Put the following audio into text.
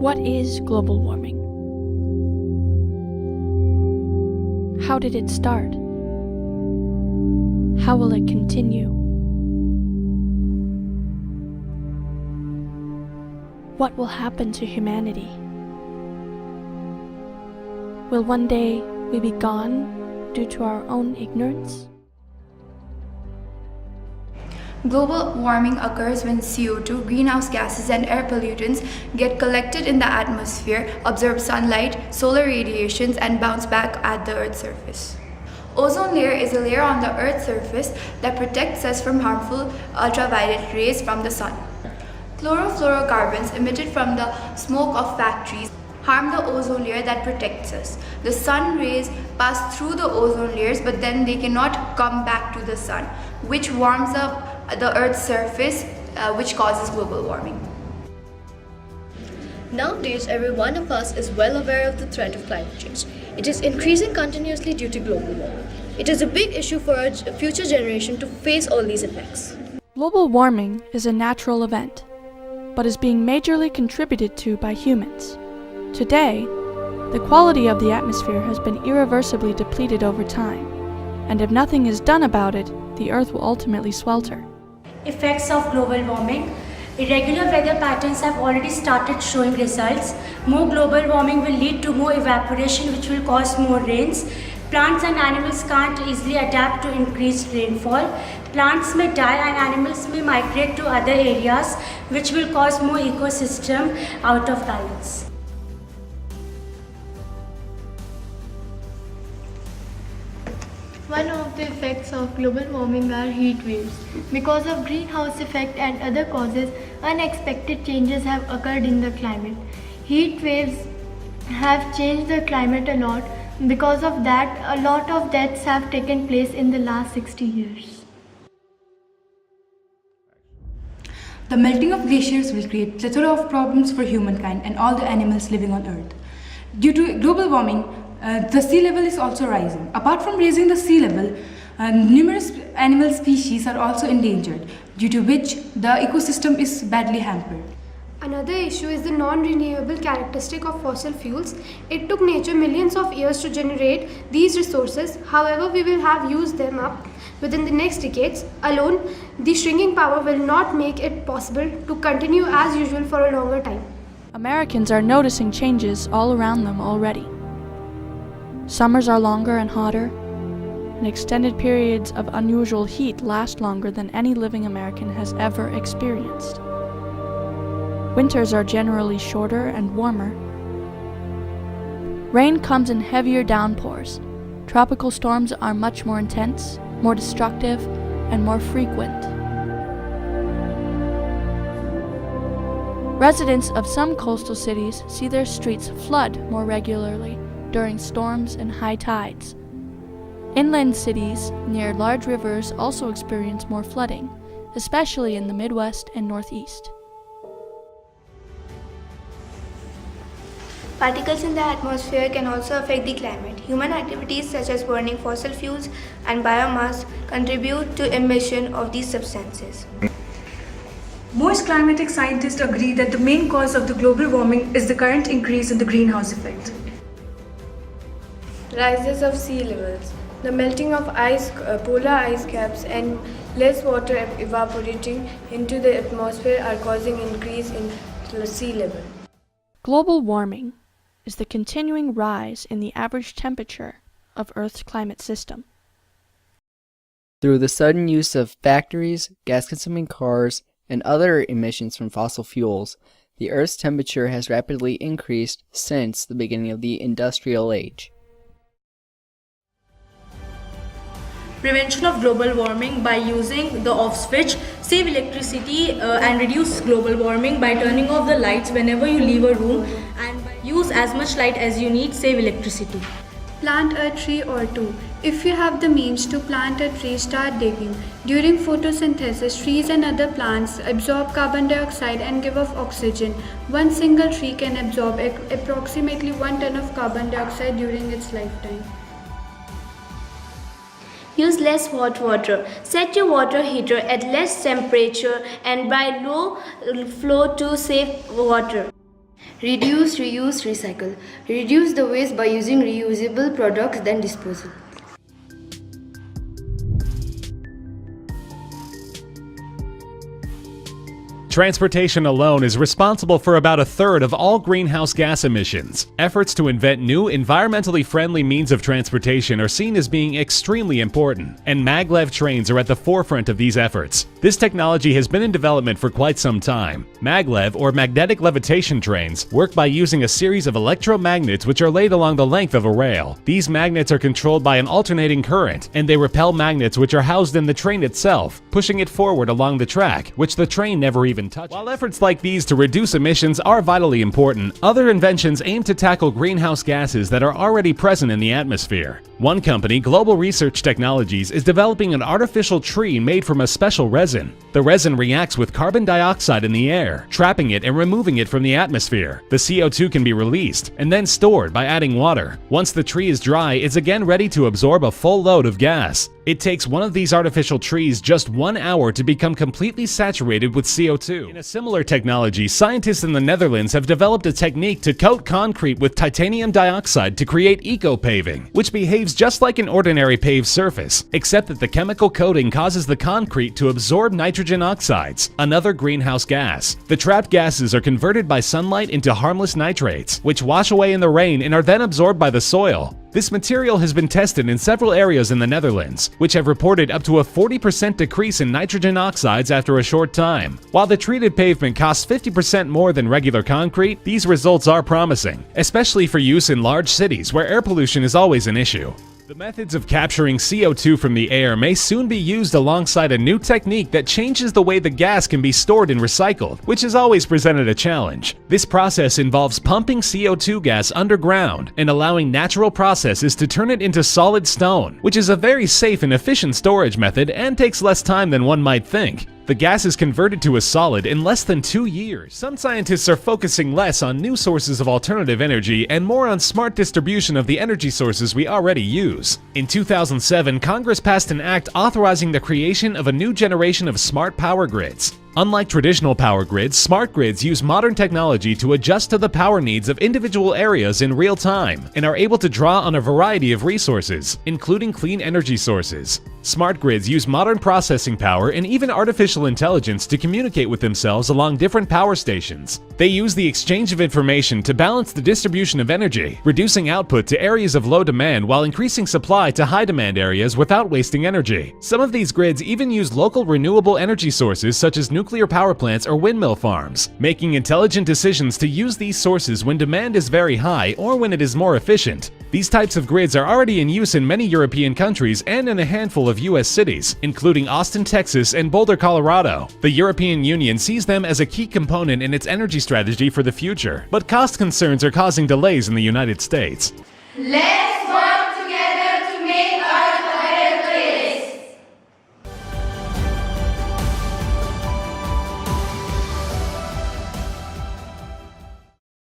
What is global warming? How did it start? How will it continue? What will happen to humanity? Will one day we be gone due to our own ignorance? Global warming occurs when CO2, greenhouse gases, and air pollutants get collected in the atmosphere, absorb sunlight, solar radiations, and bounce back at the Earth's surface. Ozone layer is a layer on the Earth's surface that protects us from harmful ultraviolet rays from the sun. Chlorofluorocarbons emitted from the smoke of factories harm the ozone layer that protects us. The sun rays pass through the ozone layers, but then they cannot come back to the sun, which warms up the Earth's surface, which causes global warming. Nowadays, every one of us is well aware of the threat of climate change. It is increasing continuously due to global warming. It is a big issue for our future generation to face all these effects. Global warming is a natural event, but is being majorly contributed to by humans. Today, the quality of the atmosphere has been irreversibly depleted over time, and if nothing is done about it, the Earth will ultimately swelter. Effects of global warming. Irregular weather patterns have already started showing results. More global warming will lead to more evaporation, which will cause more rains. Plants and animals can't easily adapt to increased rainfall. Plants may die and animals may migrate to other areas, which will cause more ecosystem out of balance. One of the effects of global warming are heat waves. Because of greenhouse effect and other causes, unexpected changes have occurred in the climate. Heat waves have changed the climate a lot. Because of that, a lot of deaths have taken place in the last 60 years. The melting of glaciers will create a plethora of problems for humankind and all the animals living on Earth. Due to global warming, the sea level is also rising. Apart from raising the sea level, numerous animal species are also endangered, due to which the ecosystem is badly hampered. Another issue is the non-renewable characteristic of fossil fuels. It took nature millions of years to generate these resources. However, we will have used them up within the next decades. Alone, the shrinking power will not make it possible to continue as usual for a longer time. Americans are noticing changes all around them already. Summers are longer and hotter, and extended periods of unusual heat last longer than any living American has ever experienced. Winters are generally shorter and warmer. Rain comes in heavier downpours. Tropical storms are much more intense, more destructive, and more frequent. Residents of some coastal cities see their streets flood more regularly during storms and high tides. Inland cities near large rivers also experience more flooding, especially in the Midwest and Northeast. Particles in the atmosphere can also affect the climate. Human activities such as burning fossil fuels and biomass contribute to emission of these substances. Most climatic scientists agree that the main cause of the global warming is the current increase in the greenhouse effect. Rises of sea levels. The melting of polar ice caps and less water evaporating into the atmosphere are causing increase in the sea level. Global warming is the continuing rise in the average temperature of Earth's climate system. Through the sudden use of factories, gas-consuming cars, and other emissions from fossil fuels, the Earth's temperature has rapidly increased since the beginning of the Industrial Age. Prevention of global warming by using the off switch, save electricity and reduce global warming by turning off the lights whenever you leave a room, and use as much light as you need, save electricity. Plant a tree or two. If you have the means to plant a tree, start digging. During photosynthesis, trees and other plants absorb carbon dioxide and give off oxygen. One single tree can absorb approximately 1 ton of carbon dioxide during its lifetime. Use less hot water. Set your water heater at less temperature and by low flow to save water. Reduce, reuse, recycle. Reduce the waste by using reusable products than disposal. Transportation alone is responsible for about a third of all greenhouse gas emissions. Efforts to invent new, environmentally friendly means of transportation are seen as being extremely important, and maglev trains are at the forefront of these efforts. This technology has been in development for quite some time. Maglev, or magnetic levitation trains, work by using a series of electromagnets which are laid along the length of a rail. These magnets are controlled by an alternating current, and they repel magnets which are housed in the train itself, pushing it forward along the track, which the train never even touches. While efforts like these to reduce emissions are vitally important, other inventions aim to tackle greenhouse gases that are already present in the atmosphere. One company, Global Research Technologies, is developing an artificial tree made from a special resin. The resin reacts with carbon dioxide in the air, trapping it and removing it from the atmosphere. The CO2 can be released and then stored by adding water. Once the tree is dry, it's again ready to absorb a full load of gas. It takes one of these artificial trees just 1 hour to become completely saturated with CO2. In a similar technology, scientists in the Netherlands have developed a technique to coat concrete with titanium dioxide to create eco-paving, which behaves just like an ordinary paved surface, except that the chemical coating causes the concrete to absorb nitrogen oxides, another greenhouse gas. The trapped gases are converted by sunlight into harmless nitrates, which wash away in the rain and are then absorbed by the soil. This material has been tested in several areas in the Netherlands, which have reported up to a 40% decrease in nitrogen oxides after a short time. While the treated pavement costs 50% more than regular concrete, these results are promising, especially for use in large cities where air pollution is always an issue. The methods of capturing CO2 from the air may soon be used alongside a new technique that changes the way the gas can be stored and recycled, which has always presented a challenge. This process involves pumping CO2 gas underground and allowing natural processes to turn it into solid stone, which is a very safe and efficient storage method and takes less time than one might think. The gas is converted to a solid in less than 2 years. Some scientists are focusing less on new sources of alternative energy and more on smart distribution of the energy sources we already use. In 2007, Congress passed an act authorizing the creation of a new generation of smart power grids. Unlike traditional power grids, smart grids use modern technology to adjust to the power needs of individual areas in real time and are able to draw on a variety of resources, including clean energy sources. Smart grids use modern processing power and even artificial intelligence to communicate with themselves along different power stations. They use the exchange of information to balance the distribution of energy, reducing output to areas of low demand while increasing supply to high demand areas without wasting energy. Some of these grids even use local renewable energy sources such as nuclear power plants or windmill farms, making intelligent decisions to use these sources when demand is very high or when it is more efficient. These types of grids are already in use in many European countries and in a handful of US cities, including Austin, Texas, and Boulder, Colorado. The European Union sees them as a key component in its energy strategy for the future, but cost concerns are causing delays in the United States. Let's work